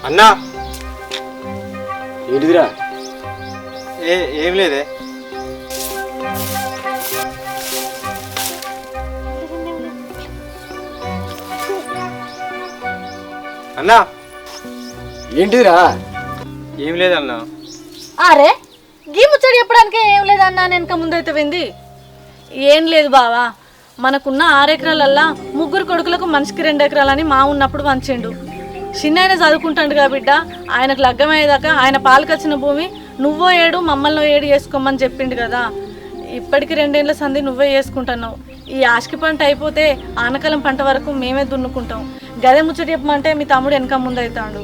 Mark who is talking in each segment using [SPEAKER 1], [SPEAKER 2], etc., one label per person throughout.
[SPEAKER 1] అన్నా
[SPEAKER 2] ఏంటిదిరా?
[SPEAKER 1] ఏం లేదే. అన్నా
[SPEAKER 2] ఏంటిదిరా?
[SPEAKER 1] ఏం లేదన్నా.
[SPEAKER 3] అరే గీ ముచ్చడి చెప్పడానికి ఏం లేదన్నా వెనక ముందైతే వింది. ఏం లేదు బావా, మనకున్న 6 ఎకరాలల్లా 3 కొడుకులకు మనిషికి 2 ఎకరాలని మా ఉన్నప్పుడు పంచిండు. చిన్న చదువుకుంటాడుగా బిడ్డ, ఆయనకు లగ్గమయ్యేదాకా ఆయన పాలకొచ్చిన భూమి నువ్వో ఏడు మమ్మల్ని ఏడు చేసుకోమని చెప్పిండు కదా. ఇప్పటికి 2 ఏళ్ల సంధి నువ్వే చేసుకుంటున్నావు. ఈ ఆశకి పంట అయిపోతే ఆనకాలం పంట వరకు మేమే దున్నుకుంటాం. గదే ముచ్చట చెప్పమంటే మీ తమ్ముడు వెనక ముందవుతాడు.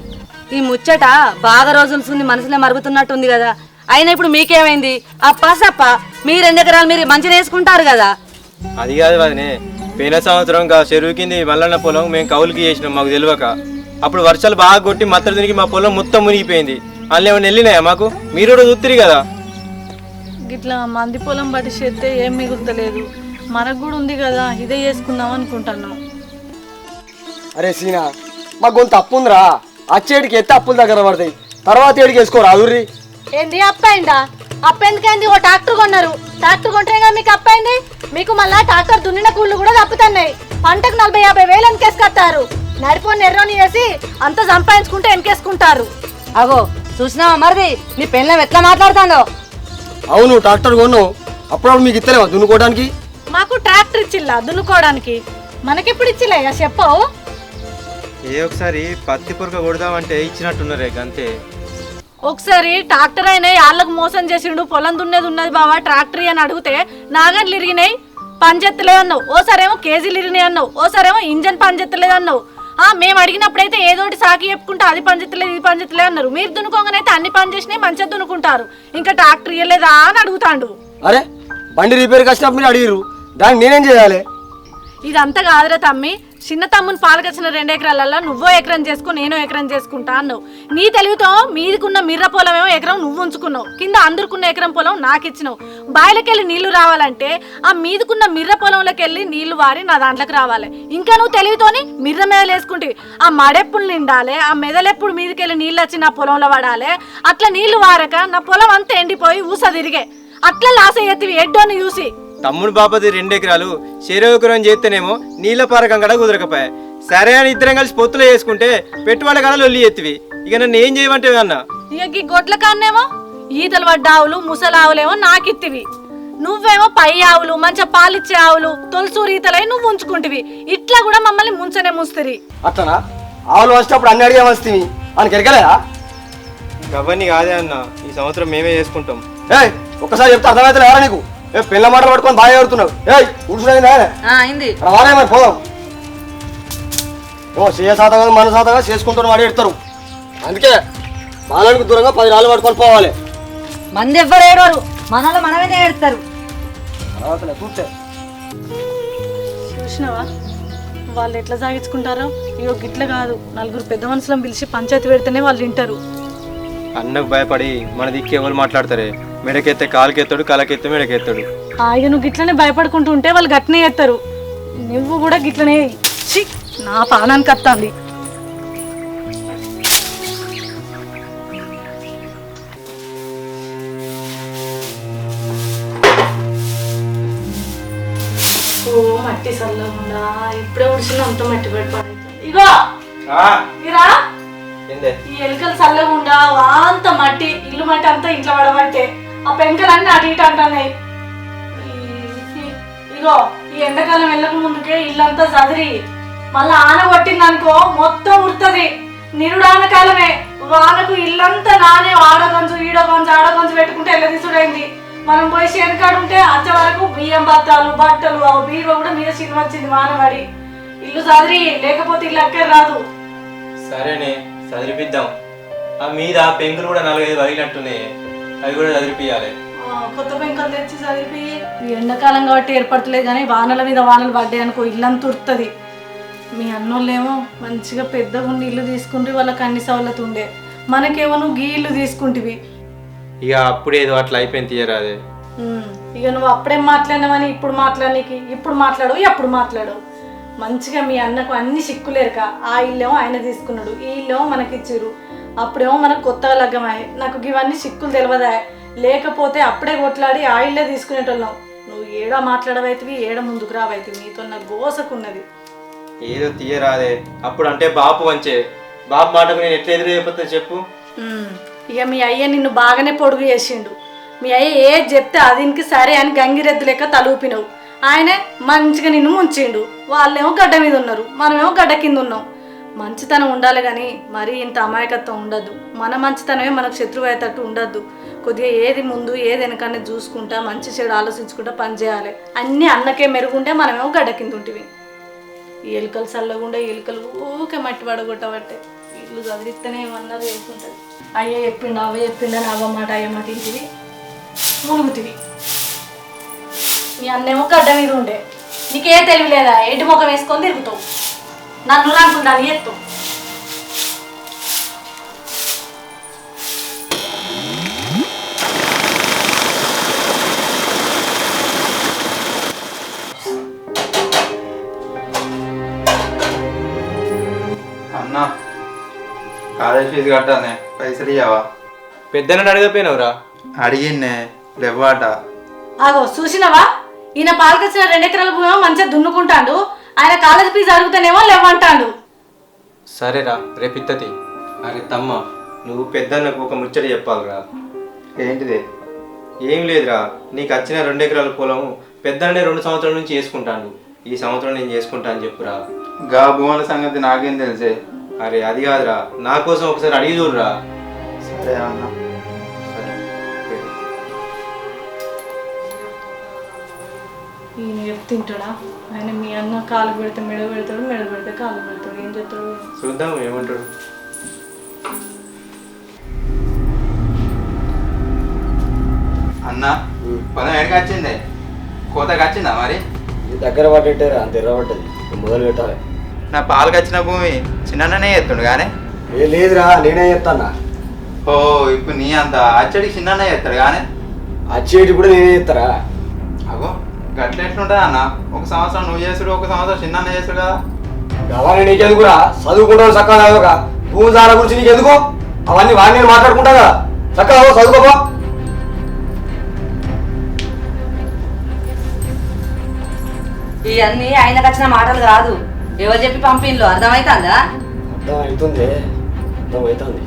[SPEAKER 4] ఈ ముచ్చట బాగా రోజుల నుండి మనసులో మరుగుతున్నట్టుంది కదా. అయినా ఇప్పుడు మీకేమైంది? అప్ప మీ 2 ఎకరాలు మీరు మంచిగా వేసుకుంటారు కదా.
[SPEAKER 1] అది కాదు వదినే, పోయిన సంవత్సరం చెరువు కింది మల్లన్న పొలం మేము కౌలుకి చేసినాం మాకు తెలియక. అప్పుడు వర్షాలు బాగా కొట్టి మత్తడి తిరిగి మా పొలం మొత్తం మునిగిపోయింది. అందులో ఏమైనా వెళ్ళినాయా మాకు? మీరు కూడా చూస్తురు కదా.
[SPEAKER 3] ఇట్లా మంది పొలం బట్టి చేస్తే ఏం మిగులుతలేదు. మనకు కూడా ఉంది కదా, ఇదే చేసుకుందాం అనుకుంటున్నాం.
[SPEAKER 2] అరే సీనా, మాకు కొంత అప్పు ఉందిరా. అచ్చేటికి ఎత్తే అప్పుల దగ్గర పడతాయి, తర్వాత ఏడికి వేసుకోరా అదుర్రి.
[SPEAKER 3] ఏంది అప్పయిందా? అప్పెందుకైంది? ఓ ట్రాక్టర్ కొన్నారు. ట్రాక్టర్ కొంటే కదా మీకు అప్పయింది. మీకు మళ్ళా ట్రాక్టర్ దున్నిన కూళ్ళు కూడా తప్పుతున్నాయి. పంటకు 40-50 వేలు వెనకేసుకొస్తారు. నడిపోని ఎర్రోని చేసి అంత సంపాదించుకుంటే వెనకేసుకుంటారు.
[SPEAKER 4] అగో చూసినావా మరిది, నీ పెళ్ళం ఎట్లా మాట్లాడుతాందో.
[SPEAKER 2] అవును, ట్రాక్టర్ కొన్నావు, అప్పుడప్పుడు మీకు ఇస్తలేవా దున్నుకోవడానికి?
[SPEAKER 3] మాకు ట్రాక్టర్ ఇచ్చిల్లా దున్నుకోవడానికి? మనకెప్పుడు ఇచ్చిలే చెప్పవు?
[SPEAKER 1] ఒకసారి పత్తి పొరక కొడదామంటే ఇచ్చినట్టున్నారే అంతే.
[SPEAKER 3] ఒకసారి ట్రాక్టర్ అయినా వాళ్ళకు మోసం చేసిండు. పొలం దున్నేది ఉన్నది బావా ట్రాక్టర్ అని అడిగితే నాగన్లు ఇరిగినాయి పనిచెత్తలేదు అన్నావు. ఓసారేమో కేజీలు ఇరిగినాయి అన్నావు. ఓసారేమో ఇంజన్ పనిచెత్తలేదు అన్నావు. మేము అడిగినప్పుడైతే ఏదోటి సాకి చెప్పుకుంటే అది పనిచెత్తలేదు ఇది పనిచెత్తలేదు అన్నారు. మీరు దున్నుకోగానైతే అన్ని పని చేసినాయి మంచిగా దున్నుకుంటారు. ఇంకా ట్రాక్టర్ ఇవ్వలేదా అని అడుగుతాండు.
[SPEAKER 2] అరే బండి రిపేర్కి వచ్చినప్పుడు మీరు అడిగిరు, దాన్ని నేనేం చేయాలి?
[SPEAKER 3] ఇదంతా కాదురా తమ్మి. చిన్న తమ్ముని పాలకొచ్చిన 2 ఎకరాలలో నువ్వో ఎకరం చేసుకో, నేనో ఎకరం చేసుకుంటా అన్నావు. నీ తెలివితో మీదికున్న మిర్ర పొలం ఏమో ఎకరం నువ్వు ఉంచుకున్నావు, కింద అందరుకున్న ఎకరం పొలం నాకు ఇచ్చినావు. బాయిలకెళ్ళి నీళ్లు రావాలంటే ఆ మీదికున్న మిర్ర పొలంలోకి వెళ్ళి నీళ్లు వారి నా దాంట్లోకి రావాలి. ఇంకా నువ్వు తెలివితోని మిర్ర మెదలు వేసుకుంటే ఆ మడెప్పుడు నిండాలి, ఆ మెదలెప్పుడు మీదకెళ్ళి నీళ్ళు వచ్చి నా పొలంలో పడాలి. అట్లా నీళ్లు వారక నా పొలం అంతా ఎండిపోయి ఊస తిరిగే. అట్లా లాస ఎత్తివి ఎడ్డోని చూసి.
[SPEAKER 1] తమ్ముడు బాపది 2 ఎకరాలు చెరువుకురం చేస్తేనేమో నీళ్ళ పారకం కూడా కుదరకపోయా. సరే అని ఇద్దరం కలిసి పొత్తులో వేసుకుంటే పెట్టుబడి కళ లొల్లి ఎత్తివి. ఇక నన్ను ఏం చేయమంటే అన్న?
[SPEAKER 3] ఇక ఈ గొడ్ల కాన్నేమో ఈతలు పడ్డ ఆవులు ముసలావులేమో నాకిత్తివి. నువ్వేమో పై ఆవులు మంచిగా పాలిచ్చే ఆవులు తొలసూరు ఈతలై నువ్వు ఉంచుకుంటివి. ఇట్లా కూడా మమ్మల్ని ముంచనే ముంచుతుంది.
[SPEAKER 2] అట్లనా? ఆవులు వచ్చేటప్పుడు అన్ని అడిగే వస్తుంది అని ఎరగలేదా?
[SPEAKER 1] అవన్నీ కాదే అన్న, ఈ సంవత్సరం మేమే చేసుకుంటాం.
[SPEAKER 2] ఒక్కసారి చెప్తే అర్థమైతే ఎవరా నీకు? పిల్ల మాటలు పట్టుకొని బాగా ఎవరుతున్నావు?
[SPEAKER 4] అయింది
[SPEAKER 2] మరి పోదాం. సాతగా మన సాతగా చేసుకుంటారు వాడు ఎడతారు. అందుకే బాలకు దూరంగా 10 రాళ్ళు పట్టుకొని పోవాలి.
[SPEAKER 4] మంది ఎవ్వరు ఏడవరు, మనలో మనమే ఏడుస్తారు.
[SPEAKER 3] చూసినావా వాళ్ళు ఎట్లా సాగించుకుంటారో? ఇగో గిట్ల కాదు, 4 పెద్ద మనుషులను పిలిచి పంచాయతీ పెడితేనే వాళ్ళు వింటారు.
[SPEAKER 1] అన్నకు భయపడి మన దిక్కు ఎవరు మాట్లాడతారే? మెడకెత్తే కాలుకెత్తాడు, కలకెత్తే మెడకెత్తాడు.
[SPEAKER 3] ఇక నువ్వు గిట్లనే భయపడుకుంటూ ఉంటే వాళ్ళు గట్లనే చేస్తారు. నువ్వు కూడా గిట్లనే. నా పానానికి వస్తుంది. ఓ మట్టి చల్లకుండా ఇప్పుడే ఉడిసిన అంత మట్టి పడిపోయింది. ఇగో ఇరా ఈ ఎలుకలు చల్లకుండా అంత మట్టి ఇల్లు మట్టి అంతా ఇంట్లో పడబట్టే ఆ పెంకలన్నీ అటు ఇటు అంటున్నాయి. ఇగో ఈ ఎండాకాలం వెళ్ళక ముందుకే ఇల్లంతా చదిరి మళ్ళీ ఆన కొట్టిందనుకో మొత్తం ఉడుతుంది. నిరుడు ఆనకాలమే, వానకు ఇల్లంతా నానే ఆడగంజు ఈడగంజు ఆడగంజు పెట్టుకుంటే ఎల్ల తీసుడైంది. మనం పోయి శనకాడు ఉంటే అంత వరకు బియ్యం బత్తాలు బట్టలు బీరువా కూడా మీద చిన్న వచ్చింది వానబడి. ఇల్లు చదిరి లేకపోతే ఇల్లు అక్కడ రాదు.
[SPEAKER 1] సరేనే చదిరిపిద్దాం. ఆ మీద పెంకులు కూడా 4-5 వగిలినట్టున్నాయి, అవి కూడా చదిరిపియాలి.
[SPEAKER 3] కొత్త పెంకలు తెచ్చి చదివి. ఎండాకాలం కాబట్టి ఏర్పడతలేదు కానీ వానల మీద వానలు పడ్డాయి అనుకో ఇల్లంతా ఉరుతుంది. మీ అన్నోళ్ళేమో మంచిగా పెద్దగా ఉండి ఇల్లు తీసుకుంటే వాళ్ళకి అన్ని సవలతు ఉండే. మనకేమో నువ్వు గీ ఇల్లు తీసుకుంటివి.
[SPEAKER 1] ఇక అప్పుడేదో అట్లా అయిపోయింది తీయరాదే.
[SPEAKER 3] ఇక నువ్వు అప్పుడేం మాట్లాడినావని ఇప్పుడు మాట్లాడనీకి ఇప్పుడు మాట్లాడు ఎప్పుడు మాట్లాడు. మంచిగా మీ అన్నకు అన్ని సిక్కులేరుక. ఆ ఇల్లేమో ఆయన తీసుకున్నాడు, ఈ ఇల్లేమో మనకిచ్చిర్రు. అప్పుడేమో మనకు కొత్తగా లగ్గమాయే, నాకు ఇవన్నీ సిక్కులు తెలియదా, లేకపోతే అప్పుడే కొట్లాడి ఆయిల్లే తీసుకునేటోళ్ళం. నువ్వు ఏడా మాట్లాడవైతివి, ఏడ ముందుకు రావైతివి, నీతో నాకు గోసకున్నది.
[SPEAKER 1] ఏదో తీయరాదే, అప్పుడు అంటే బాపు వంచే, బాపు మాటకు నేను ఎట్లా ఎదురు అయిపోతా చెప్పు.
[SPEAKER 3] ఇక మీ అయ్య నిన్ను బాగానే పొడుగు చేసిండు. మీ అయ్య ఏది చెప్తే అదినికి సరే అని గంగిరెద్దు లెక్క తలూపినవు. ఆయనే మంచిగా నిన్ను ముంచిండు. వాళ్ళేమో గడ్డ మీద ఉన్నారు, మనమేమో గడ్డ కింద ఉన్నాం. మంచితనం ఉండాలి కానీ మరీ ఇంత అమాయకత్వం ఉండద్దు. మన మంచితనమే మనకు శత్రువు అయ్యేటట్టు ఉండద్దు. కొద్దిగా ఏది ముందు ఏది వెనకనే చూసుకుంటా మంచి చెడు ఆలోచించుకుంటా పని చేయాలి. అన్నీ అన్నకే మెరుగుంటే మనమేమో గడ్డ కింద ఉంటివి. ఈ ఎలుకలు చల్లగుండే ఎలుకలు ఊకే మట్టి పడగొట్టబట్టే ఇల్లు చదివిస్తేనే ఏమన్నారు వేసుకుంటుంది. అయ్యే చెప్పిండు అవే చెప్పిండని అవ్వమాట అయ్యమాట ఇంటివి మునుగుతివి. మీ అన్నేమో గడ్డ మీద ఉండే, నీకే తెలివి లేదా, ఎటు ముఖం వేసుకొని తిరుగుతావు, నన్ను రాకుండాని ఎత్తావు.
[SPEAKER 5] అన్నా కాలేజ్ ఫీజు కట్టానే, పైసలు ఇవ్వవా?
[SPEAKER 1] పెద్దనని అడగపోయినవురా?
[SPEAKER 5] అడిగిన్నే లేవాట.
[SPEAKER 3] ఆగో చూసినవా, ఈయన పాలకొచ్చిన 2 ఎకరాల భూమేమో మంచిగా దున్నుకుంటాడు, ఆయన కాలేజ్ ఫీజు అడుగుతానేమో లేవంటాడు.
[SPEAKER 1] సరేరా రేపు ఇత్తతి. అరే తమ్మ, నువ్వు పెద్దన్నకు ఒక ముచ్చట చెప్పాలిరా.
[SPEAKER 5] ఏంటిది?
[SPEAKER 1] ఏం లేదురా, నీకు వచ్చిన 2 ఎకరాల పొలం పెద్దన్నే 2 సంవత్సరాల నుంచి చేసుకుంటాను. ఈ సంవత్సరం నేను చేసుకుంటా అని చెప్పురా.
[SPEAKER 5] గా భూముల సంగతి నాకేం తెలిసే.
[SPEAKER 1] అరే అది కాదురా, నా కోసం ఒకసారి అడిగి చూడరా.
[SPEAKER 5] సరే అన్నా.
[SPEAKER 3] ఈయన చెప్తుంటాడా? ఆయన మీ అన్న కాలు పెడితే మెడ పెడతాడు, మెడ పెడితే కాలు పెడతాడు, ఏం చెప్తాడు
[SPEAKER 1] చూద్దాం ఏమంటాడు.
[SPEAKER 5] అన్నా పొలం ఎక్కడికి వచ్చింది? కోతకి వచ్చిందా మరి?
[SPEAKER 2] దగ్గర పట్టేటారా అంత ఎర్రబడ్డది, మొదలు పెట్టాలి.
[SPEAKER 5] నా పాలకు వచ్చిన భూమి చిన్ననే ఎత్తుండు కానీ.
[SPEAKER 2] ఏ లేదురా, నేనే చెప్తానా.
[SPEAKER 5] ఓ ఇప్పుడు నీ అంత అచ్చడికి చిన్ననే ఎత్తాడు కానీ.
[SPEAKER 2] అచ్చేటి కూడా నేనే చెప్తారా?
[SPEAKER 5] అగో గట్ల ఎట్లుంటుంది అన్న? 1 సంవత్సరం నువ్వు చేసుడు, 1 సంవత్సరం చిన్న చేసుడు కదా.
[SPEAKER 2] అవన్నీ నీకెందుకురా, చదువుకుంటావు చక్కగా చదవక. భూమి దార గురించి నీకెందుకు? అవన్నీ వాడిని నేను మాట్లాడుకుంటా కదా, చక్కగా చదువుకోపో.
[SPEAKER 4] ఇవన్నీ ఆయనకు వచ్చిన మాటలు కాదు, ఎవరు చెప్పి పంపిన్లో అర్థమవుతుందా?
[SPEAKER 2] అర్థం అవుతుంది, అర్థం అవుతుంది.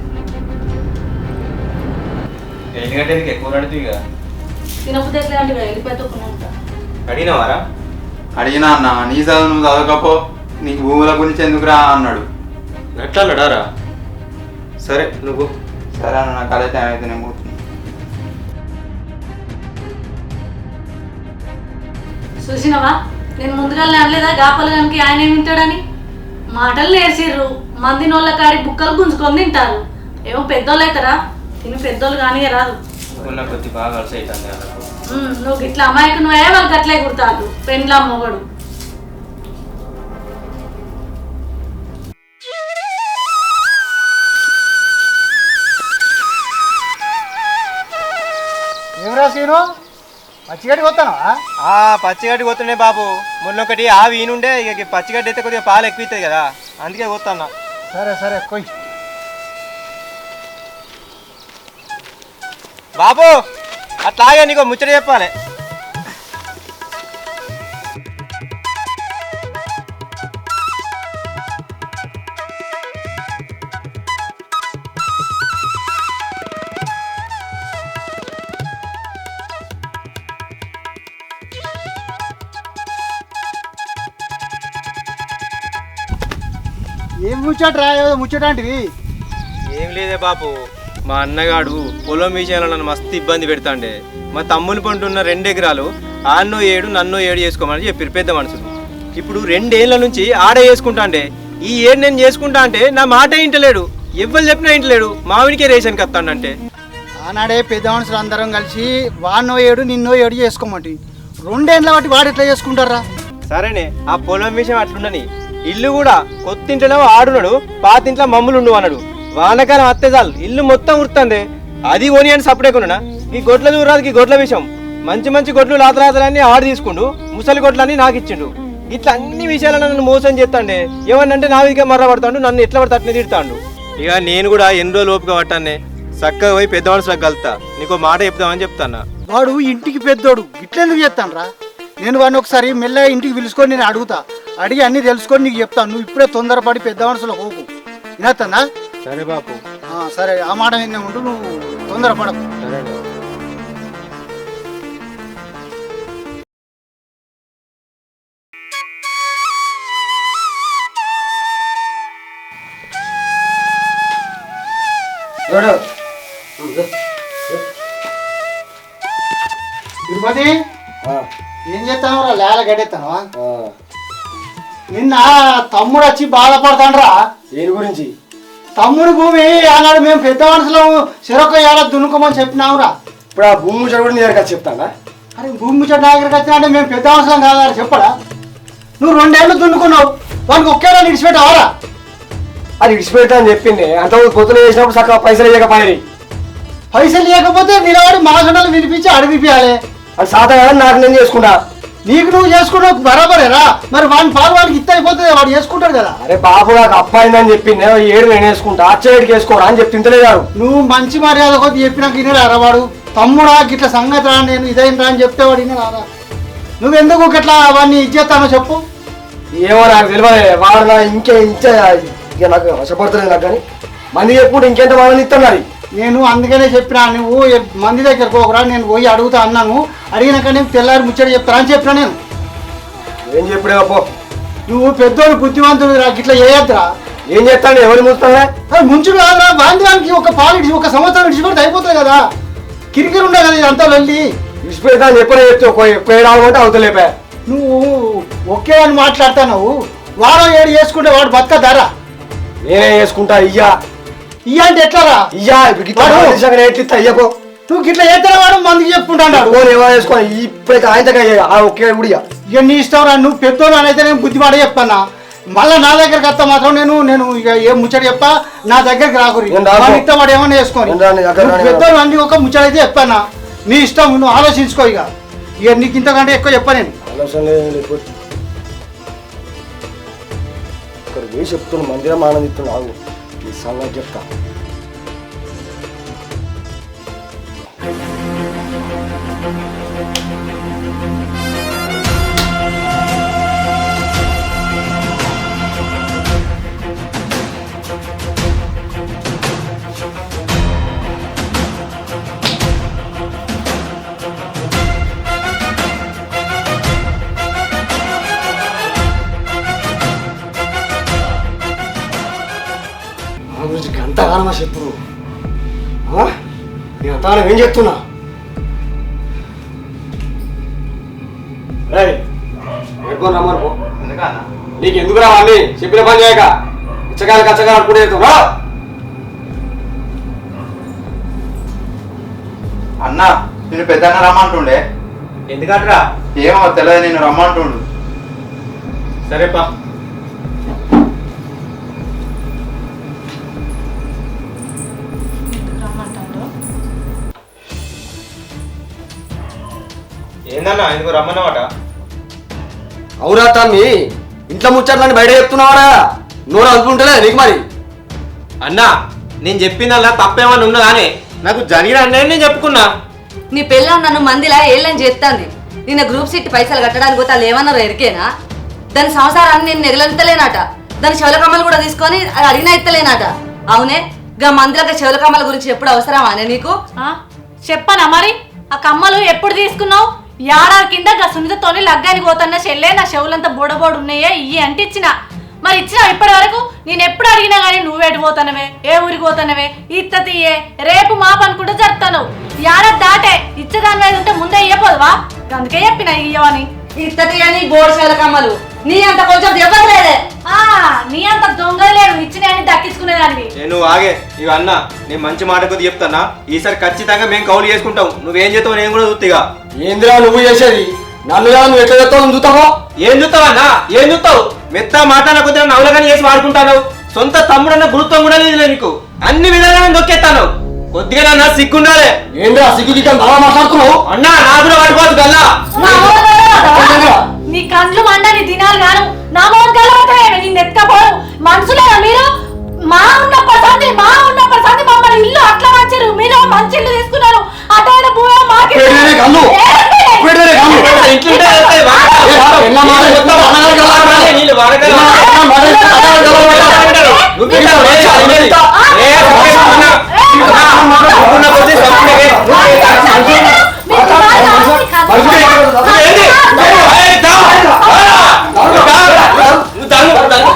[SPEAKER 1] ఎందుకంటే నీకు ఎక్కువ అడుగుతుంది కదా.
[SPEAKER 3] తినకపోతే ఎట్లా అంటే వెళ్ళిపోతే ఉంటా.
[SPEAKER 1] అడిగినవారా?
[SPEAKER 5] అడిగినా అన్న, నీ చదువు నువ్వు చదవకపో, నీకు భూముల గురించి ఎందుకురా అన్నాడు.
[SPEAKER 1] ఎట్లా అన్నాడారా? సరే నువ్వు.
[SPEAKER 5] సరే అన్న, నాకు అదే టైం అయితే నేను పోతున్నా.
[SPEAKER 3] చూసినవా, నేను ముందుగా అనలేదా గాపలగానికి ఆయన ఏమి తింటాడని? మాటలు నేర్చిర్రు, మంది నోళ్ళ కాడి బుక్కలు గుంజుకొని తింటారు. ఏమో పెద్దోళ్ళు అవుతారా? తిని పెద్దోళ్ళు కానీ రాదు.
[SPEAKER 1] ఉన్న కొద్ది బాగా అలసి అవుతుంది అన్నకు.
[SPEAKER 3] నువ్వు ఇట్లా అమాయకు నువ్వే వాళ్ళు గట్లే కుడతారు, పెండ్లా మొగడు.
[SPEAKER 6] ఏమరా సీను, పచ్చిగడ్డి కొత్తానా?
[SPEAKER 1] పచ్చిగడ్డి కొత్తుండే బాబు. మొన్న ఒకటి ఆవి ఈనుండే, ఇక పచ్చిగడ్డి అయితే కొద్దిగా పాలు ఎక్కువ ఇస్తుంది కదా, అందుకే కొత్తన్నా.
[SPEAKER 6] సరే సరే కొయ్.
[SPEAKER 1] బాబు అట్లాగే నీకు ముచ్చట చెప్పాలి.
[SPEAKER 6] ఏం ముచ్చట రా, ఏదో ముచ్చట అంటివి.
[SPEAKER 1] ఏం లేదే బాపు, మా అన్నగాడు పొలం విషయాల్లో నన్ను మస్తు ఇబ్బంది పెడతాండే. మా తమ్ముని పంటున్న 2 ఎకరాలు ఆన్నో 7 నన్నో 7 చేసుకోమని చెప్పారు పెద్ద మనుషులు. ఇప్పుడు 2 ఏళ్ళ నుంచి ఆడే చేసుకుంటా అంటే, ఈ ఏడు నేను చేసుకుంటా అంటే నా మాట ఇంటలేడు, ఎవ్వరు చెప్పినా ఇంటలేడు. మావిడికే రేషన్కి వస్తాడంటే.
[SPEAKER 6] ఆనాడే పెద్ద మనుషులు అందరం కలిసి వాడినో 7 నిన్నో 7 చేసుకోమంటి. 2 ఏళ్ళ బట్టి వాడు ఎట్లా చేసుకుంటారా?
[SPEAKER 1] సరేనే, ఆ పొలం విషయం అట్లుండని. ఇల్లు కూడా కొత్త ఇంట్లో ఆడున్నాడు, పాత ఇంట్లో మమ్ములు ఉండు అన్నాడు. వానకాలం అత్తే చాలు ఇల్లు మొత్తం ఉరుతుంది. అది కొని అని సపరేకున్నా. ఈ గొడ్ల దూరానికి గొడ్ల విషయం, మంచి మంచి గొడ్లు లాతరాతలన్నీ ఆడు తీసుకుండు, ముసలి గొడ్లన్నీ నాకు ఇచ్చిండు. ఇట్లా అన్ని విషయాలను నన్ను మోసం చేస్తాండే. ఏమన్నంటే నా విధిగా మర్ర పడతాడు, నన్ను ఎట్లా పడితే అట్నే తిడతాడు. ఇక నేను కూడా ఎన్ని రోజులు ఓపిక పట్టానే చక్కగా పోయి పెద్ద మనుషులకు కలుతా నీకు మాట చెప్తామని చెప్తానా.
[SPEAKER 6] వాడు ఇంటికి పెద్దోడు ఇట్లెందుకు చెప్తాను రా? నేను వాడిని ఒకసారి మెల్లగా ఇంటికి పిలుచుకొని నేను అడుగుతా, అడిగి అన్నీ తెలుసుకొని నీకు చెప్తాను. నువ్వు ఇప్పుడే తొందరపడి పెద్ద మనుషులు పోకు, వినొస్తుందా?
[SPEAKER 1] సరే బాపు.
[SPEAKER 6] సరే, ఆ మాట వినే ఉంటూ నువ్వు తొందరపడకు.
[SPEAKER 1] సరే
[SPEAKER 6] తిరుపతి ఏం చేస్తాను రా? లేల గడెత్తాను. నిన్న తమ్ముడు వచ్చి బాధపడతాండ్రా.
[SPEAKER 2] దేని గురించి?
[SPEAKER 6] తమ్ముడి భూమి ఆనాడు మేము పెద్ద మనుషులు చెరొక ఏడాది దున్నుకోమని చెప్పినావురా.
[SPEAKER 2] ఇప్పుడు ఆ భూమి ముచ్చట కూడా నీ దగ్గర చెప్తానా?
[SPEAKER 6] అరే భూమి ముచ్చట దగ్గరికి వచ్చినా అంటే మేము పెద్ద మనుషులం కాదా చెప్పడా? నువ్వు 2 ఏళ్ళు దున్నుకున్నావు, వానికి ఒకేలా విడిచిపెట్టావరా?
[SPEAKER 2] అది విడిచిపెడతా అని చెప్పింది. అంత పొద్దున చేసినప్పుడు చక్కగా పైసలు ఇవ్వకపోయి
[SPEAKER 6] పైసలు లేకపోతే నిలబడి మాసండాలు వినిపించి అడిగిపియాలి.
[SPEAKER 2] అది సాత కదా, నాకు నేను చేసుకుంటా.
[SPEAKER 6] నీకు నువ్వు చేసుకున్నావు బరాబరేరా? మరి వాడిని పాలు వాడికి ఇత్త అయిపోతుంది, వాడు చేసుకుంటాడు కదా.
[SPEAKER 2] అరే బాబు నాకు అప్పాయిందని చెప్పింది, 7 నేను వేసుకుంటా, అచ్చేడికి వేసుకోరా అని చెప్తుంటలే గారు.
[SPEAKER 6] నువ్వు మంచి మర్యాద కొద్ది చెప్పినాక వినరా వాడు? తమ్ముడా గిట్ల సంగతి రా, నేను ఇదైనా అని చెప్తే వాడు వినరా? నువ్వెందుకు గిట్లా వాడిని ఇచ్చేస్తానో చెప్పు.
[SPEAKER 2] ఏమో నాకు తెలియదు, వాడు నా ఇక నాకు వశపడుతుంది నాకు. కానీ మంది చెప్పుకుంటే ఇంకెంత వాళ్ళని ఇస్తున్నారు.
[SPEAKER 6] నేను అందుకనే చెప్పినా నువ్వు మంది దగ్గరకు పోకురా, నేను పోయి అడుగుతా అన్నాను. అడిగినాక నేను తెల్లారి ముచ్చట చెప్తాను అని చెప్పినా. నేను
[SPEAKER 2] ఏం చెప్పుడే పో,
[SPEAKER 6] నువ్వు పెద్దోడు బుద్ధివంతుడు రా, గిట్లా చేయొద్దురా.
[SPEAKER 2] ఏం చేస్తాను? ఎవరు ముంచుతానే?
[SPEAKER 6] అది ముంచుడు కాదురా, బాంధవానికి ఒక పాలు ఒక సంవత్సరం విడిచిపెడితే అయిపోతుంది కదా. కిరికిరి ఉండే కదా ఇదంతా వెళ్ళి.
[SPEAKER 2] విడిచిపెడతా అని ఎప్పుడే చెప్తే ఎక్కువ ఏడాలంటే అవుతలేపా.
[SPEAKER 6] నువ్వు ఒకే అని మాట్లాడతావు. వారం 7 చేసుకుంటే వాడు బతకదారా?
[SPEAKER 2] నేనే చేసుకుంటా. ఇయ్యా
[SPEAKER 6] ఇయ్య అంటే ఎట్లారా?
[SPEAKER 2] ఇయ్యా ఎట్లిస్తా అయ్యపో.
[SPEAKER 6] నువ్వు గిట్లా చేస్తే వాడు మందికి చెప్పుకుంటాడు.
[SPEAKER 2] ఏమో చేసుకో ఇప్పుడైతే ఆయన ఒకే గుడియా.
[SPEAKER 6] ఇక నీ ఇష్టం రా, నువ్వు పెద్దోడు అని అయితే నేను బుద్ధిమాట చెప్తానా. మళ్ళీ నా దగ్గరికి వస్తా మాత్రం నేను ఇక ఏం ముచ్చట చెప్తా, నా దగ్గరికి రాకురి. ఇస్తా వాడు ఏమన్నా చేసుకొని పెద్దోడు అన్ని ఒక ముచ్చట అయితే చెప్తానా. నీ ఇష్టం, నువ్వు ఆలోచించుకో. ఇక నీకు ఇంతకంటే ఎక్కువ చెప్పా నేను.
[SPEAKER 2] ఇక్కడ పోయి చెప్తున్నా, మందిరం ఆనందిస్తున్నా. ఆగు ఈ సంగతి చెప్తా. ఎంతగానమా చెప్పు. నేను అంతగానం ఏం చెప్తున్నా? పెట్టుకొని రమ్మను పో.
[SPEAKER 5] ఎందుకన్నా?
[SPEAKER 2] నీకు ఎందుకు రావాలి? చెప్పిన పని చేయక ఇచ్చగాలి కచ్చగాలి అనుకుంటే రా.
[SPEAKER 5] అన్న నేను పెద్దన్న రమ్మంటుండే.
[SPEAKER 1] ఎందుకంటరా?
[SPEAKER 5] ఏమో తెలియదు, నేను రమ్మంటుండు.
[SPEAKER 1] సరేపా. ఏందన్నా ఎందుకు రమ్మన్నమాట?
[SPEAKER 2] అవురా తమ్మి, ఇంట్లో ముచ్చట్లని బయట చెప్తున్నావారా? నోరు అనుకుంటలే నీకు మరి.
[SPEAKER 1] అన్నా నేను చెప్పిందల్లా తప్పేమని ఉన్నదానే, నాకు జరిగిన అన్నయ్య నేను చెప్పుకున్నా.
[SPEAKER 4] నీ పెళ్ళం నన్ను మందిలా ఏళ్ళని చేస్తాంది. నిన్న గ్రూప్ సిట్ పైసలు కట్టడానికి పోతే వాళ్ళు ఏమన్నారు ఎరికేనా? దాని సంసారాన్ని నేను నెగలెత్తలేనట. దాని చెవుల కమ్మలు కూడా తీసుకొని అది అడిగినా ఎత్తలేనట. అవునే గా మందులకు చెవుల కమ్మల గురించి ఎప్పుడు అవసరమా అనే నీకు?
[SPEAKER 3] చెప్పనా మరి? ఆ కమ్మలు ఎప్పుడు తీసుకున్నావు? ఏడాది కింద గా సునీతతోని లగ్గానికి పోతున్న చెల్లె నా చెవులంతా బోడబోడు ఉన్నాయే ఇయ్యి అంటే ఇచ్చిన. మరి ఇచ్చిన ఇప్పటి వరకు నేను ఎప్పుడు అడిగినా కానీ నువ్వేటి పోతానవే, ఏ ఊరికి పోతానవే, ఇత్త తీయే, రేపు మాపు అనుకుంటూ జరుపుతాను. ఏడాది దాటే ఇచ్చేదాని మీద ఉంటే ముందే ఇయ్యపోదువా? అందుకే చెప్పిన ఇయ్యవని.
[SPEAKER 4] ఇత్త తీయని బోర్డు చెవుల కమ్మలు నీ అంత కొంచెం ఇవ్వలేదే.
[SPEAKER 3] నీ అంత దొంగలేడు, ఇచ్చినాయని దక్కించుకునేదానివి.
[SPEAKER 1] నేను ఆగే ఇక అన్న, నేను మంచి మాట కొద్ది చెప్తానా. ఈసారి ఖచ్చితంగా మేము కౌలు చేసుకుంటాం. నువ్వేం చేస్తావు నేను కూడా చూస్తా.
[SPEAKER 2] ఏందిరా నువ్వు చేసేది? నన్ను నువ్వు ఎట్లా చెప్తావు? చూస్తావా?
[SPEAKER 1] ఏం చూస్తావన్నా? ఏం చూస్తావు? మెత్త మాట్లాడిన కొద్దిగా నవలగాని చేసి వాడుకుంటాను. సొంత తమ్ముడన్న గురుత్వం కూడా లేదు నీకు. అన్ని విధాలుగా నొక్కేస్తాను. కొద్దిగా నా సిగ్గుండాలే.
[SPEAKER 2] ఏంద్రా సిగ్గు బాగా మాట్లాడుతున్నావు?
[SPEAKER 1] అన్నా నా కూడా పడిపోదు గల్లా.
[SPEAKER 3] నీ కండ్లు మండని దినాలు గాను నా మోన్ కలవతాయేమి నిన్ను ఎత్తపోరు. మనుషులేనా మీరు? మా ఉన్న ప్రశాంతి మీ మా ఉన్నప్పుడు సంది మమ్మల్ని ఇల్లు అట్లా మార్చారు. మీరు మంచి ఇల్లు తీసుకున్నారు. అటైన భూమి మాకు
[SPEAKER 2] పెడేనే కళ్ళు పెడేనే కళ్ళు
[SPEAKER 1] ఇంట్లో ఉంటే వెళ్తాయి, వాడకాలు.
[SPEAKER 2] ఎన్న మాట చెప్తా అన్నగారు కలవాలి
[SPEAKER 1] నీళ్ళు వాడకాలు.
[SPEAKER 2] ఎన్న మాట చెప్తా అన్నగారు కలవాలి
[SPEAKER 1] నువ్వు తింటావు, ఏ అది లేదు. ఏ సంపేస్తున్నా. ఉన్న కొద్దీ సంపేగే. ఏంది? ఏయ్, దా. నువ్వు తాగు.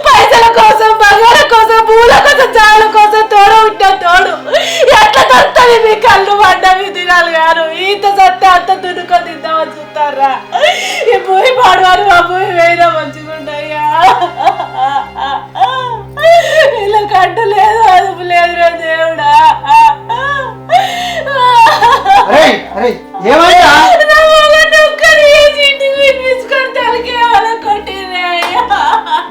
[SPEAKER 1] పైసల కోసం, బంగార కోసం, పూల కోసం, చాల కోసం తోడ ఉంటా తోడు ఎట్లా తొత్తది మీ కళ్ళు పడ్డవి తినాలి గారు. ఇంత సత్తే అంత దున్నుకో తిందామని చూస్తారా? ఈ భూమి పాడవారు ఆ భూమి వేయడం మంచిగుండయ్యా. ఇలా కట్టు లేదు, అదుపు లేదు రే దేవుడా.
[SPEAKER 6] ఏమయ్యా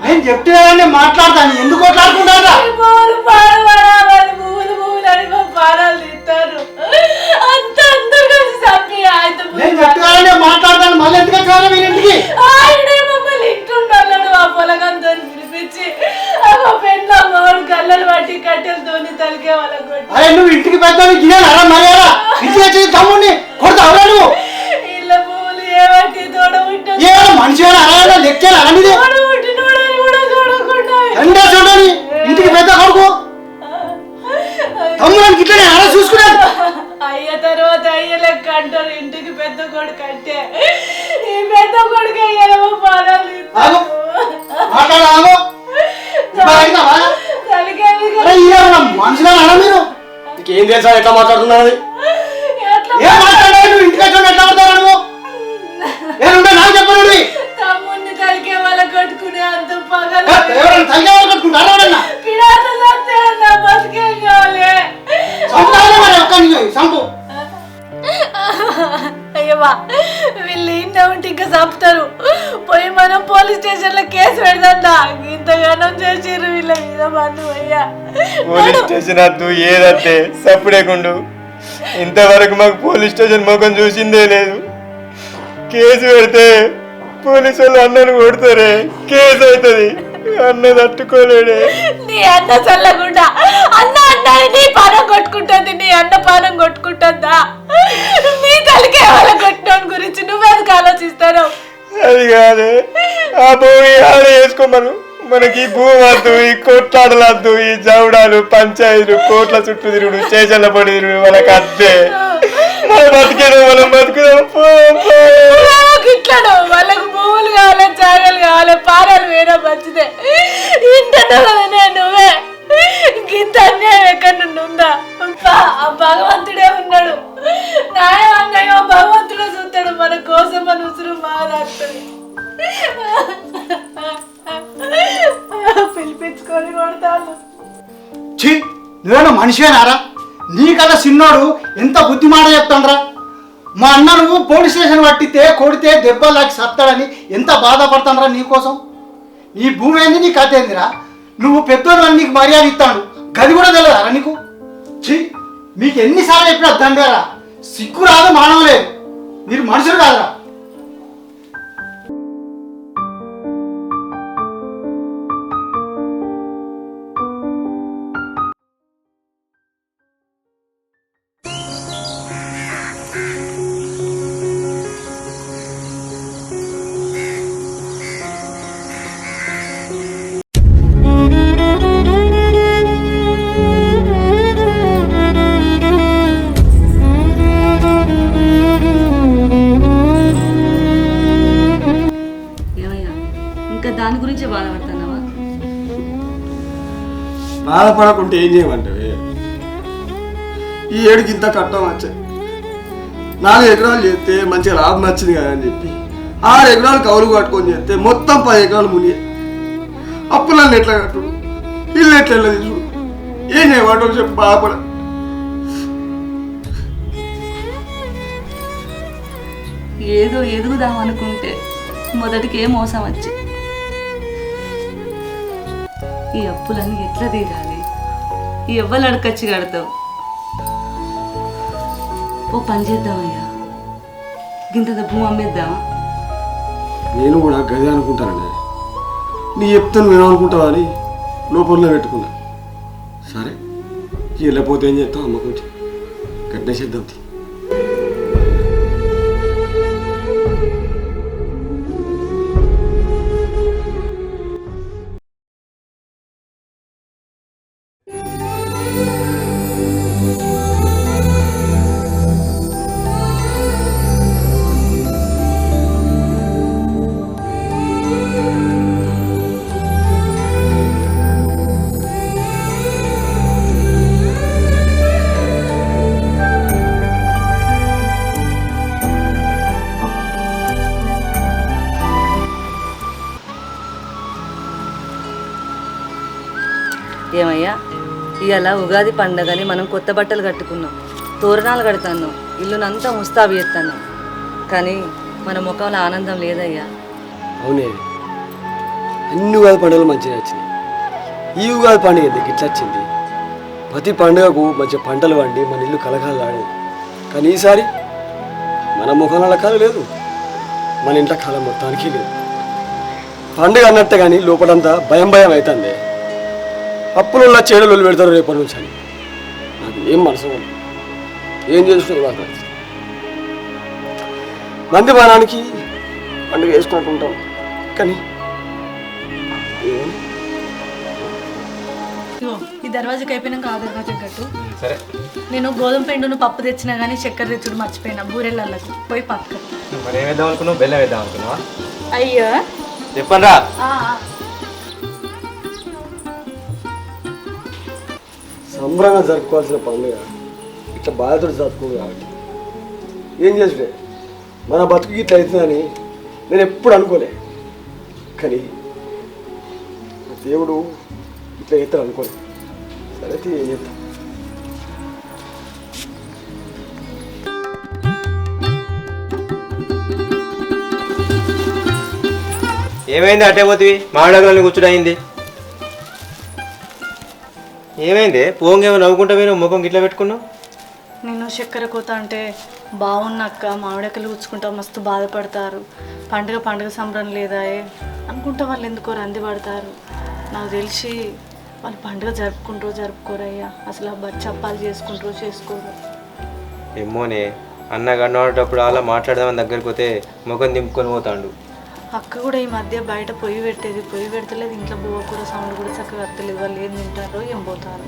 [SPEAKER 6] నేను చెప్తే మాట్లాడతాను, ఎందుకు కొట్లాడుకుంటారా? నేను చెప్తే మాట్లాడతాను, మళ్ళీ ఎందుకు వచ్చారా మీరు ఇంటికి?
[SPEAKER 3] ఆయనే మమ్మల్ని ఇంటుండన్నాడు. ఆ పొలగంతో పిలిపించి పెండ్ల మూడు కళ్ళలు పట్టి కట్టెలతోని తలికే వాళ్ళ కొట్టి.
[SPEAKER 6] అరే నువ్వు ఇంటికి పెద్దాన్ని గిరారా మర్యాదా? ఇంటికి వచ్చి తమ్ముడిని కొడతావురా నువ్వు?
[SPEAKER 3] ఇళ్ళ పువ్వులు ఏమంటే తోడ ఉంటుంది.
[SPEAKER 6] ఏ మనిషి అలా లెక్కేలా అనేది ఎండా చూడని ఇంటికి పెద్ద కొడుకు తమ్ముడానికి ఇట్లనే అలా చూసుకున్నాడు.
[SPEAKER 3] అయ్య తర్వాత అయ్య లెక్క అంటారు. ఇంటికి పెద్ద కొడుకు అంటే ఈ పెద్ద కొడుకు అయ్యేమో పాదాలు
[SPEAKER 6] మాట్లాడాము మనుషులు అన్నా మీరు
[SPEAKER 2] నీకేం తెలుసా ఎట్లా మాట్లాడుతున్నది?
[SPEAKER 6] ఏం మాట్లాడాలి? నువ్వు ఇంటికి వచ్చి ఎట్లా పడతావు నువ్వు? ఏముంటే నాకు చెప్పండి.
[SPEAKER 3] తమ్ముడిని తలికే వాళ్ళ కట్టుకునే అంత పగల
[SPEAKER 6] ఎవరైనా తలికే వాళ్ళు కట్టుకుంటారా? ఎవరన్నా
[SPEAKER 3] పిడాత సత్తే అన్న బతికేం కావాలి.
[SPEAKER 6] సంపాదన మరి ఒక్క సంపు.
[SPEAKER 3] అయ్యవా వీళ్ళు ఇంట్లో ఉంటే ఇంకా చంపుతారు. పోయి మనం పోలీస్ స్టేషన్ లో కేసు పెడదా. ఇంతగానో చేసిర్రు వీళ్ళ మీద మందు. అయ్యా
[SPEAKER 1] పోలీస్ స్టేషన్ వద్దు, ఏదత్తే సప్పుడేకుండు. ఇంతవరకు మాకు పోలీస్ స్టేషన్ ముఖం చూసిందే లేదు. కేసు పెడితే పోలీసు వాళ్ళు అన్నను కొడతారే, కేసు అవుతుంది. అన్న తట్టుకోలేడే.
[SPEAKER 3] నీ అన్న చల్లకుండా అన్న అన్నని నీ పానం కొట్టుకుంటుంది, నీ అన్న పానం కొట్టుకుంటుందా? మీ తలకే వాళ్ళ కొట్టడం గురించి నువ్వెందుకు ఆలోచిస్తాను?
[SPEAKER 1] అది కాదే, ఆ భూమి ఆడ వేసుకోమను. మనకి భూమి వద్దు, ఈ కొట్లాడలద్దు, ఈ జవడాలు పంచాయతీలు కోట్ల చుట్టూ తిరుగుడు, స్టేషన్ల పడి తిరుగుడు వాళ్ళకి అద్దే. మనం బతికేదో మనం బతుకుదాం.
[SPEAKER 3] ఇట్లాడు వాళ్ళకు భూములు కావాలి, జాగాలు కావాలి, పారాలు వేరే మంచిదే. ఇంటనే నువ్వే ఇంత అన్యాయం ఎక్కడ నుండి ఉందా? ఆ భగవంతుడే ఉన్నాడు. న్యాయం అన్యాయం భగవంతుడే చూస్తాడు. మన కోసం మన ఉసురు మారాడుతాడు. పిలిపించుకొని కొడతాను.
[SPEAKER 6] నువ్వేనా మనిషివేనారా? నీకల్లా చిన్నోడు ఎంత బుద్ధి మాట చెప్తాండ్రా? మా అన్న నువ్వు పోలీస్ స్టేషన్ పట్టితే కొడితే దెబ్బలాకి సత్తాడని ఎంత బాధపడతానరా నీకోసం? నీ భూమి ఏంది, నీ కథ ఏందిరా? నువ్వు పెద్దోడు అని నీకు మర్యాద ఇస్తాడు, గది కూడా తెలియదా నీకు? ఛీ, మీకు ఎన్నిసార్లు చెప్పినా దండరా, సిగ్గు రాదు, మానవ లేదు, మీరు మనుషులు కాదురా.
[SPEAKER 4] ఏమయ్యా ఇంకా దాని గురించే బాధపడుతున్నావా?
[SPEAKER 2] బాధపడకుంటే ఏం చేయమంటావే? ఈ ఏడుకి ఇంత కట్టం వచ్చాయి. 4 ఎకరాలు చేస్తే మంచిగా లాభం వచ్చింది కదా అని చెప్పి 6 ఎకరాలు కౌలు కట్టుకొని చేస్తే మొత్తం 10 ఎకరాలు మునిగే. అప్పులన్నీ ఎట్లా కట్టుడు, ఇల్లు ఎట్లా తీసుడు, ఏం చేయమంటావు చెప్పి బాధపడ.
[SPEAKER 4] ఏదో ఎదుగుదామనుకుంటే మొదటికే మోసం వచ్చి ఈ అప్పులన్నీ ఎట్లా తీరాలి? ఈ ఎవ్వరు అడకచ్చి కడతావు? ఓ పని చేద్దామయ్యా, గింత భూమి అమ్మేద్దామా?
[SPEAKER 2] నేను కూడా గదే అనుకుంటానండి. నీ చెప్తాను వినాలనుకుంటావా అని లోపల పెట్టుకున్నా. సరే వెళ్ళిపోతే ఏం చేస్తావు, అమ్మ కొంచెం కట్టేసేద్దాం.
[SPEAKER 4] ఏమయ్యా, ఇవాళ ఉగాది పండగని మనం కొత్త బట్టలు కట్టుకున్నాం, తోరణాలు కడుతున్నాం, ఇల్లునంతా ముస్తాబు చేస్తున్నాం, కానీ మన ముఖంలో ఆనందం లేదయ్యా.
[SPEAKER 2] అవునే, అన్ని ఉగాది పండుగలు మంచిగా వచ్చినాయి. ఈ ఉగాది పండుగ ఎందుకు ఇట్లా వచ్చింది? ప్రతి పండుగకు మంచి పంటలు వండి మన ఇల్లు కలకాలాడేది. కానీ ఈసారి మన ముఖంలో కళ లేదు, మన ఇంట్లో కళ మొత్తానికి లేదు. పండుగ అన్నట్టే కానీ లోపలంతా భయం భయం అవుతుంది. అప్పులలో చేడలు పెడతారు రేపటి నుంచి అని నాకు ఏం మనసు ఉంది. ఏం చేస్తున్నారు మంది బాణానికి పండుగ వేసుకుంటూ ఉంటాం, కానీ
[SPEAKER 3] ఈ దర్వాజాకి అయిపోయినాక ఆ దర్వాజా కట్టు.
[SPEAKER 1] సరే,
[SPEAKER 3] నేను గోధుమ పిండును పప్పు తెచ్చినా కానీ చక్కెర తెచ్చుడు మర్చిపోయినా, బూరెళ్ళకు పోయి పక్క.
[SPEAKER 1] మరి ఏం వేద్దాం అనుకున్నావు? బెల్లం వేద్దాం అనుకున్నావా?
[SPEAKER 3] అయ్యో
[SPEAKER 1] చెప్పండి రా.
[SPEAKER 2] సంబరంగా జరుపుకోవాల్సిన పండుగ ఇట్లా బాధతో జరుపుకోదు కాబట్టి ఏం చేసుడే మన బతుకు ఇట్లా అవుతుందని నేను ఎప్పుడు అనుకోలే. కానీ దేవుడు ఇట్లా అవుతాడు అనుకోలే. సరే ఏం చేద్దాం.
[SPEAKER 1] ఏమైంది అట్టే పోతివి? మామిడాకులని కూర్చుడు అయింది. ఏమైంది? పోంగేమో నవ్వుకుంటా పోయినా ముఖం గిట్లా పెట్టుకున్నావు?
[SPEAKER 3] నేను చక్కెర కోత అంటే బాగున్నాక మామిడకలు కూర్చుకుంటా మస్తు బాధపడతారు. పండుగ సంబరం లేదా అనుకుంటా వాళ్ళు ఎందుకో రంది పడతారు. నాకు తెలిసి వాళ్ళు పండుగ జరుపుకోరయ్యా. అసలు ఆ బచ్చప్పాలు చేసుకోరు.
[SPEAKER 1] ఏమోనే, అన్న కన్నవాడేటప్పుడు అలా మాట్లాడదామని దగ్గరికి పోతే ముఖం దింపుకొని పోతాడు.
[SPEAKER 3] అక్క కూడా ఈ మధ్య బయట పొయ్యి పెడతలేదు, ఇంట్లో బువ్వ కూర సౌండ్ కూడా చక్కగా వస్తలేదు. వాళ్ళు ఏం తింటారో ఏం పోతారు.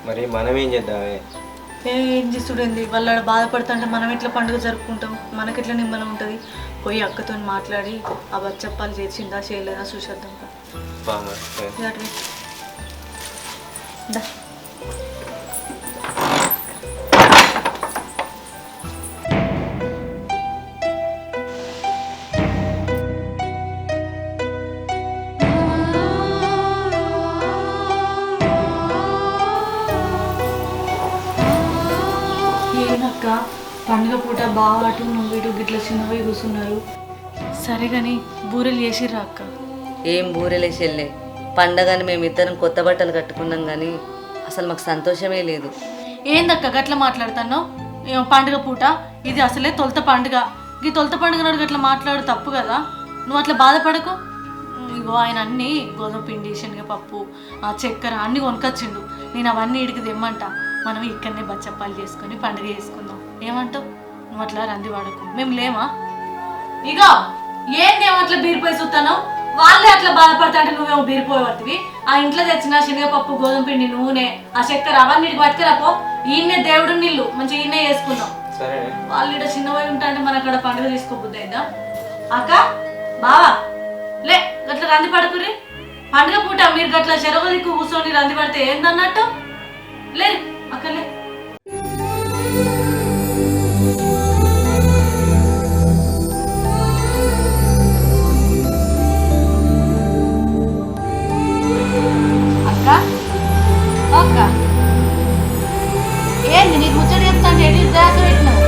[SPEAKER 1] మరి మనం ఏం చేద్దామే?
[SPEAKER 3] ఏం చేస్తుడేంది? వాళ్ళు బాధపడుతుంటే మనం ఎట్లా పండుగ జరుపుకుంటాం? మనకెట్లా నిమ్మలం ఉంటుంది? పోయి అక్కతో మాట్లాడి ఆ బచ్చప్పాలు చేసిందా చేయలేదా చూసేద్దాం. ఏనక్క పండుగ పూట బాగా అటు నువ్వు ఇటు గిట్ల చిన్నవి కూర్చున్నారు. సరే కానీ బూరెలు చేసిర్రా అక్క?
[SPEAKER 4] ఏం బూరెలే చెల్లె, పండగని మేమిద్దరం కొత్త బట్టలు కట్టుకున్నాం కానీ అసలు మాకు సంతోషమే లేదు.
[SPEAKER 3] ఏందక్క గట్ల మాట్లాడుతాను? పండుగ పూట ఇది అసలే తొలత పండుగ. ఈ తొలత పండుగ నాడు గట్ల మాట్లాడు తప్పు కదా. నువ్వు అట్లా బాధపడకు. ఇగో ఆయన అన్నీ గోధుమ పిండి, శనగపప్పు, చక్కెర అన్నీ కొనుకొచ్చిండు. నేను అవన్నీ ఇడికి తెమ్మంట. మనం ఇక్కడనే బచ్చప్పాలు చేసుకొని పండుగ చేసుకుందాం. ఏమంటావు? నువ్వు అట్లా రంది వాడకు. మేము లేమా? ఇగో ఏంది ఏమో అట్లా బీరిపోయి చూస్తాను. వాళ్ళే అట్లా బాధపడతా అంటే నువ్వేమో బీరిపోయేవాటివి. ఆ ఇంట్లో తెచ్చిన శనగపప్పు, గోధుమ పిండి, నూనె, ఆ చక్కెర అవన్నీ పట్టుకురాపో. ఈయనే దేవుడు నీళ్ళు మంచిగా ఈయనే చేసుకుందాం. వాళ్ళు ఇక్కడ చిన్నవై ఉంటా అంటే మన అక్కడ పండుగ తీసుకోబుద్ది అయిద్దా? అక్క బావా లే గట్ల రంది పడుకురి. పండుగ పూట మీరు గట్ల చెరవ దిక్కు కూర్చొని రంది పడితే ఏందన్నట్టు? లే అక్కలే. అక్క అక్క ఏంది నీకు ముచ్చట చెప్తాను ఎడి దాస పెట్టినావు?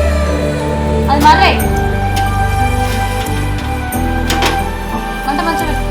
[SPEAKER 3] అది మర్రే అంత మంచిగా పెట్టు.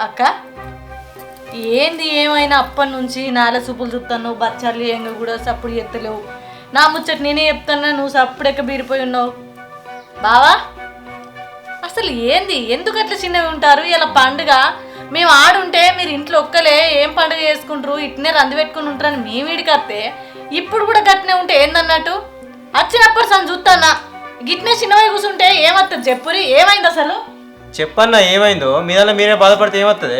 [SPEAKER 3] అక్క ఏంది ఏమైనా అప్పటి నుంచి నాల సూపులు చూస్తాను, బచ్చాలు ఏంగ కూడా సప్పుడు ఎత్తలేవు. నా ముచ్చట నేనే చెప్తాను, నువ్వు సప్పుడెక్క బీరిపోయి ఉన్నావు. బావా అసలు ఏంది ఎందుకు అట్లా చిన్నవి ఉంటారు? ఇలా పండుగ మేము ఆడుంటే మీరు ఇంట్లో ఒక్కలే ఏం పండుగ చేసుకుంటారు, ఇట్నే రంది పెట్టుకుని ఉంటారని మేము ఇడికత్తే ఇప్పుడు కూడా గట్టినే ఉంటే ఏందన్నట్టు? వచ్చినప్పుడు సన్ చూస్తానా గిట్నే చిన్నవై కూర్చుంటే ఏమవుతుంది చెప్పురి? ఏమైంది అసలు
[SPEAKER 1] చెప్పన్నా ఏమైందో? మీదల్లా మీరే బాధపడితే ఏమవుతుంది?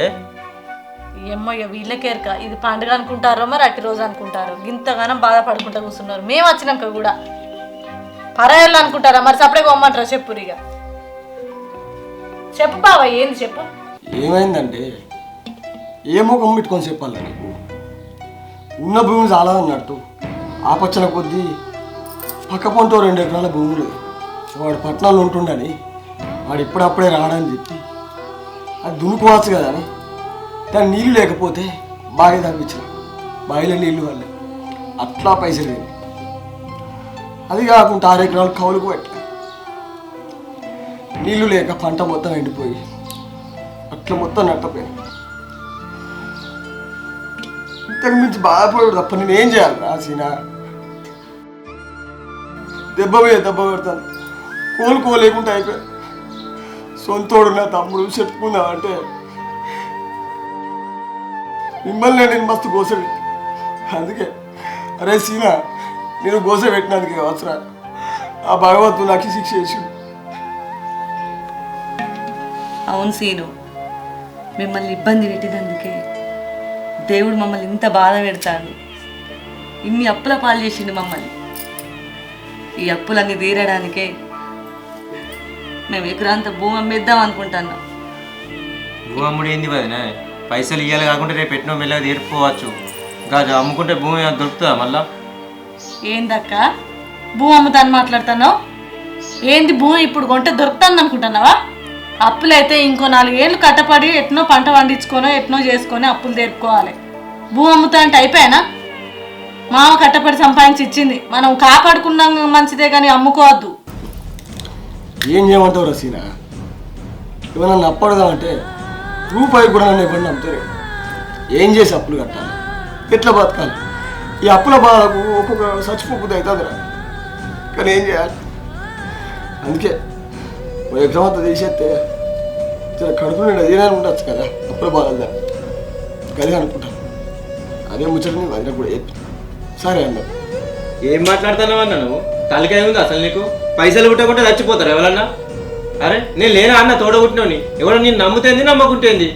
[SPEAKER 3] ఏమో వీళ్ళకేరక ఇది పండుగ అనుకుంటారో మరి అట్టి రోజు అనుకుంటారు. ఇంతగానో బాధపడుకుంటూ కూర్చున్నారు. మేము వచ్చినాక కూడా పరాయాలు అనుకుంటారా? మరి సపడే పోమ్మంటారా? చెప్పురిగా చెప్పు బావా ఏంది చెప్పు.
[SPEAKER 2] ఏమైందంటే ఏ ముఖం పెట్టుకొని చెప్పాలి నీకు? ఉన్న భూమి చాలా అన్నట్టు ఆపచ్చల కొద్దీ పక్క పొంటో 2 ఎకరాల భూములు వాడు పట్టణాలు ఉంటుండని వాడు ఇప్పుడప్పుడే రాడని చెప్పి అది దున్నుకోవచ్చు కదా అని దాని నీళ్ళు లేకపోతే బాగా తగ్గించిన బావిలో నీళ్ళు వల్లే అట్లా పైసలు తిని అది కాకుండా 6 ఎకరాలు కౌలుకు పెట్టా. నీళ్ళు లేక పంట మొత్తం ఎండిపోయి అట్లా మొత్తం నట్టపోయింది. ఇంతకు మించి బాధపడు తప్ప నేనేం చేయాలి రాసినా? దెబ్బ మీద దెబ్బ పెడతాను, కోలుకోలేకుండా అయిపోయా. సొంతోడు నా తమ్ముడు చెప్పుకుందామంటే మిమ్మల్ని నేను మస్తు గోస పెట్టి, అందుకే అరే సీనా నేను గోస పెట్టినందుకే అవసరం ఆ భగవంతుడు నాకు శిక్ష చేసి.
[SPEAKER 4] అవును సీను, మిమ్మల్ని ఇబ్బంది పెట్టినందుకే దేవుడు మమ్మల్ని ఇంత బాధ పెడతాడు. ఇన్ని అప్పుల పాలు చేసిండు మమ్మల్ని. ఈ అప్పులన్నీ తీరడానికే మేము ఎకరాంత భూమి అమ్మేద్దాం అనుకుంటున్నాం.
[SPEAKER 1] భూమి అమ్ముడు ఏంది వదినా? పైసలు ఇవ్వాలి కాకుండా రేపు పెట్టిన మెల్లగా తీర్పుకోవచ్చు. ఇంకా అమ్ముకుంటే భూమి దొరుకుతుందా మళ్ళా?
[SPEAKER 3] ఏందక్క భూమి అమ్ముతాను మాట్లాడుతున్నావు? ఏంది భూమి ఇప్పుడు కొంటే దొరుకుతుంది అనుకుంటున్నావా? అప్పులైతే ఇంకో 4 ఏళ్ళు కట్టపడి ఎట్నో పంట పండించుకోనో ఎట్నో చేసుకొని అప్పులు తీర్పుకోవాలి. భూమి అమ్ముతా అంటే అయిపోయానా? మామ కట్టపడి సంపాదించి ఇచ్చింది, మనం కాపాడుకున్నాం మంచిదే కానీ అమ్ముకోవద్దు.
[SPEAKER 2] ఏం చేయమంటావు రసీనా? ఏమన్నా అప్పడదామంటే రూపాయి కూడా నన్ను ఇవ్వండి నమ్ముతారు. ఏం చేసి అప్పులు కట్టాలి, ఎట్లా బతకాలి? ఈ అప్పుల బాధకు ఒక్కొక్క చచ్చిపోతుంది అవుతుందిరా. కానీ ఏం చేయాలి? అందుకే ఓ ఎగ్జామ్ అంతా తీసేస్తే కడుపు నిండా ఏదైనా ఉండొచ్చు కదా, అప్పుల బాధలు గది అనుకుంటాను. అదే ముచ్చటని వదిన కూడా చెప్పి సరే అన్న.
[SPEAKER 1] ఏం మాట్లాడుతున్నావు అన్న నువ్వు? తలకాయ ఉంది అసలు నీకు? పైసలు పుట్టకుంటే చచ్చిపోతారు ఎవరన్నా? అరే నేను లేనా అన్న తోడబుట్టినోని, ఎవరో నేను నమ్ముతేంది నమ్మకుంటేంది?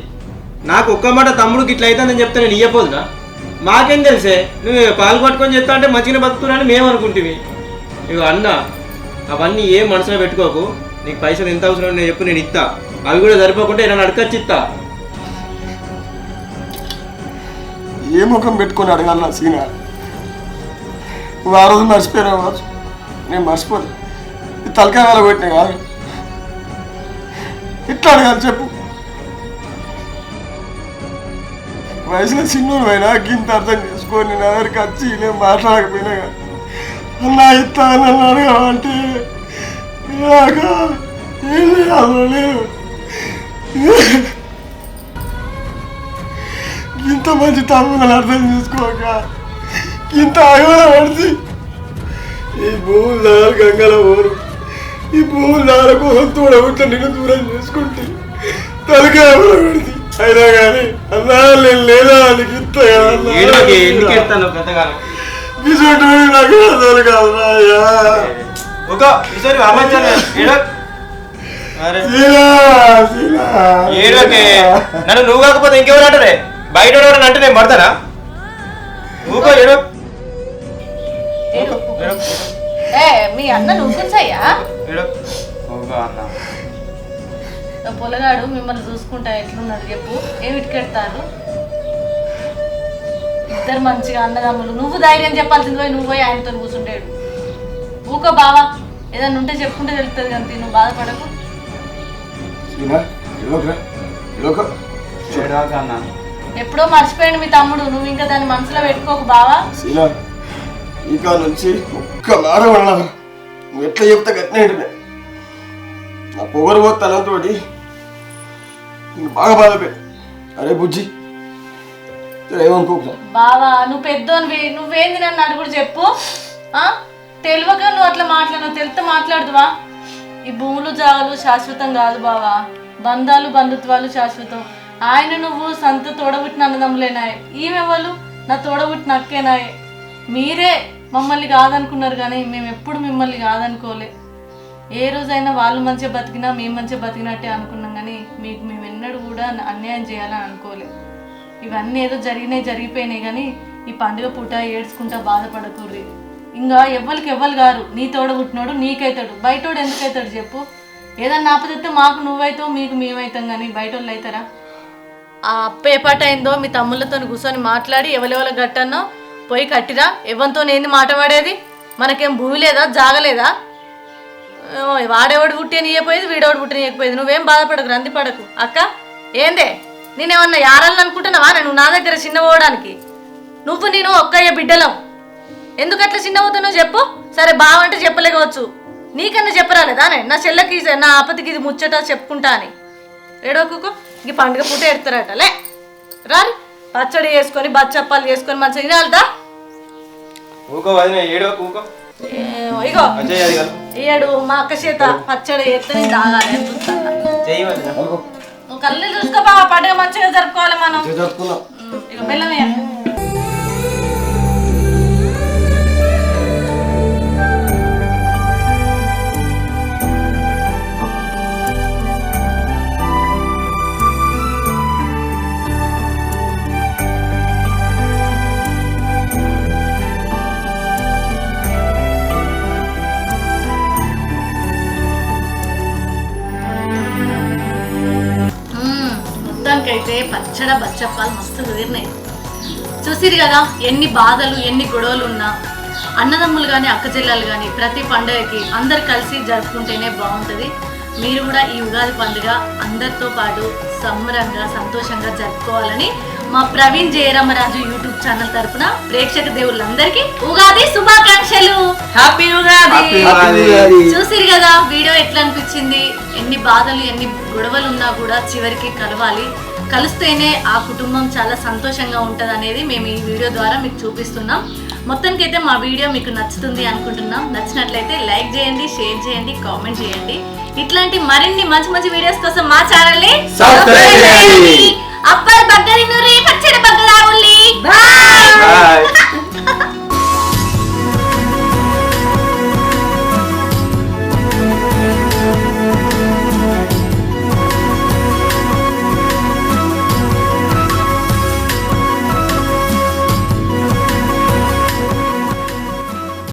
[SPEAKER 1] నాకు ఒక్క మాట తమ్ముడికి ఇట్లా అవుతుందని చెప్తే నేను ఇయ్యపోదునా? మాకేం తెలిసే, నువ్వు పాలు పట్టుకొని చెప్తా అంటే మంచిగా బతుకుతున్నాని మేము అనుకుంటుంది. ఇవి అన్న అవన్నీ ఏం మనసులో పెట్టుకోకు. నీకు పైసలు ఎంత అవసరం నేను చెప్పు, నేను ఇస్తా. అవి కూడా సరిపోకుంటే నన్ను అడగచ్చి ఇస్తా.
[SPEAKER 2] ఏ ముఖం పెట్టుకొని అడగాల సీనా? నువ్వు ఆ రోజు మర్చిపోయావు కావచ్చు, నేను మర్చిపోదు. తలకాయ వేళ పెట్టినా కాదు, ఎట్లా అడగాలి చెప్పు? వయసులో చిన్నోడు అయినా గింత అర్థం చేసుకొని నా దగ్గరికి వచ్చి నేను మాట్లాడకపోయినా కానీ అన్నా ఇస్తా నన్ను అడగాలంటే ఏం చేయాలో లేదు. ఇంత మంచి తమ్ములను అర్థం చేసుకోక ఇంత ఆగమన పడితే ఈ భూములు దారు గంగల పోరు. ఈ భూములు దార కోసం తోడబుట్ట నిన్ను దూరం చేసుకుంటే తలకాయ పెడితే అయినా కానీ అన్నా నేను లేదా నీకు ఇస్తా నాకు అర్థం కాదు.
[SPEAKER 1] నన్ను నువ్వు కాకపోతే ఇంకెవరు అంటారే? బయట అంటే నేను పడతానా? ఊకో ఏడో.
[SPEAKER 3] మీ అన్న నువ్వుకుంచయ్యా పొలగాడు మిమ్మల్ని చూసుకుంటా ఎట్లున్నాడు చెప్పు? ఏమిటి కెడతారు ఇద్దరు మంచిగా అన్నదమ్ములు. నువ్వు ధైర్యం చెప్పాల్సింది పోయి నువ్వు పోయి ఆయనతో కూర్చుంటాడు. ఊకో బావా, ఏదన్నా ఉంటే చెప్పుకుంటే తెలుస్తుంది కానీ నువ్వు బాధపడకు. ఎప్పుడో మర్చిపోయాడు మీ తమ్ముడు, నువ్వు ఇంకా దాన్ని మనసులో పెట్టుకోకు బావా.
[SPEAKER 2] ఇంకా నుంచి ఒక్క మాట వల్ల నువ్వు ఎట్లా చెప్తా గట్టినే నా పొగరు తనంతో బాగా బాధ పెట్టు. అరే బుజ్జి ఏమనుకోకు
[SPEAKER 3] బావా, నువ్వు పెద్దోనివి, నువ్వేంది నన్ను అడుగుడు చెప్పు. తెలియక నువ్వు అట్లా మాట్లాడు, తెలితే మాట్లాడుదువా? ఈ భూములు జాగాలు శాశ్వతం కాదు బావా, బంధాలు బంధుత్వాలు శాశ్వతం. ఆయన నువ్వు సంత తోడబుట్టిన అన్నదమ్ములేనాయే, ఈమెవాళ్ళు నా తోడబుట్టిన అక్కేనాయే. మీరే మమ్మల్ని కాదనుకున్నారు కానీ మేము ఎప్పుడు మిమ్మల్ని కాదనుకోలే. ఏ రోజైనా వాళ్ళు మంచిగా బతికినా మేము మంచిగా బతికినట్టే అనుకున్నాం కానీ మీకు మేము ఎన్నడూ కూడా అన్యాయం చేయాలని అనుకోలే. ఇవన్నీ ఏదో జరిగిపోయినాయి కానీ ఈ పండుగ పూట ఏడ్చుకుంటా బాధపడకూర్రి. ఇంకా ఎవ్వరికి ఎవ్వరు గారు, నీ తోడబుట్టినోడు నీకైతాడు, బయటోడు ఎందుకైతాడు చెప్పు? ఏదన్నా ఆపదైతే మాకు నువ్వైతావు, మీకు మేమవుతాం కానీ బయట వాళ్ళు అవుతారా? ఆ అప్ప ఏ పాట అయిందో మీ తమ్ముళ్ళతో కూర్చొని మాట్లాడి ఎవరెవరు గట్టన్నో పోయి కట్టిరా. ఎవరితో ఏంది మాట పడేది? మనకేం భూమి లేదా, జాగలేదా? వాడేవాడు పుట్టేనియపోయేది, వీడేవాడు పుట్టనియకపోయేది. నువ్వేం బాధపడకు, రంది పడకు. అక్క ఏందే, నేనేమన్నా యారాలని అనుకుంటున్నావా? నువ్వు నా దగ్గర చిన్న పోవడానికి? నువ్వు నేను ఒక్కయ్య బిడ్డలం, ఎందుకు అట్లా చిన్న పోతున్నావు చెప్పు? సరే బావంటే చెప్పలేకపోవచ్చు, నీకన్నా చెప్పరాలేదా? నా చెల్లెకి నా ఆపతికి ఇది ముచ్చట చెప్పుకుంటా అని. ఏడోకు ఈ పండుగ పూట ఎడతారట. లే రాని పచ్చడి చేసుకొని బచ్చప్పాలు చేసుకొని మంచిగా తినాలిదా? ఇగో ఏడు మా అక్క చేత పచ్చడి ఎత్తని తాగాలి. నువ్వు కళ్ళు చూసుకోపా, పండుగ మంచిగా జరుపుకోవాలి మనం. ఇక బెల్లమే అయితే పచ్చడ బచ్చప్పాలు మస్తు కుదిరినాయి. చూసిరు కదా ఎన్ని బాధలు ఎన్ని గొడవలు ఉన్నా అన్నదమ్ములు కానీ అక్క చెల్లెలు కానీ ప్రతి పండుగకి అందరు కలిసి జరుపుకుంటేనే బాగుంటుంది. మీరు కూడా ఈ ఉగాది పండుగ అందరితో పాటు సంబరంగా సంతోషంగా జరుపుకోవాలని మా ప్రవీణ్ జయరామరాజు యూట్యూబ్ ఛానల్ తరపున ప్రేక్షక దేవుళ్ళందరికీ ఉగాది శుభాకాంక్షలు. హ్యాపీ ఉగాది. చూసిరు కదా వీడియో ఎట్లా అనిపించింది? ఎన్ని బాధలు ఎన్ని గొడవలు ఉన్నా కూడా చివరికి కలవాలి. కలిస్తేనే ఆ కుటుంబం చాలా సంతోషంగా ఉంటుంది అనేది మేము ఈ వీడియో ద్వారా మీకు చూపిస్తున్నాం. మొత్తానికి అయితే మా వీడియో మీకు నచ్చుతుంది అనుకుంటున్నాం. నచ్చినట్లయితే లైక్ చేయండి, షేర్ చేయండి, కామెంట్ చేయండి. ఇట్లాంటి మరిన్ని మంచి మంచి వీడియోస్ కోసం మా ఛానల్ని
[SPEAKER 2] సబ్స్క్రైబ్ చేయండి.
[SPEAKER 3] అప్పర్ బగ్గరి నూరి పచ్చడి బగ్గలావుల్లి. బాయ్.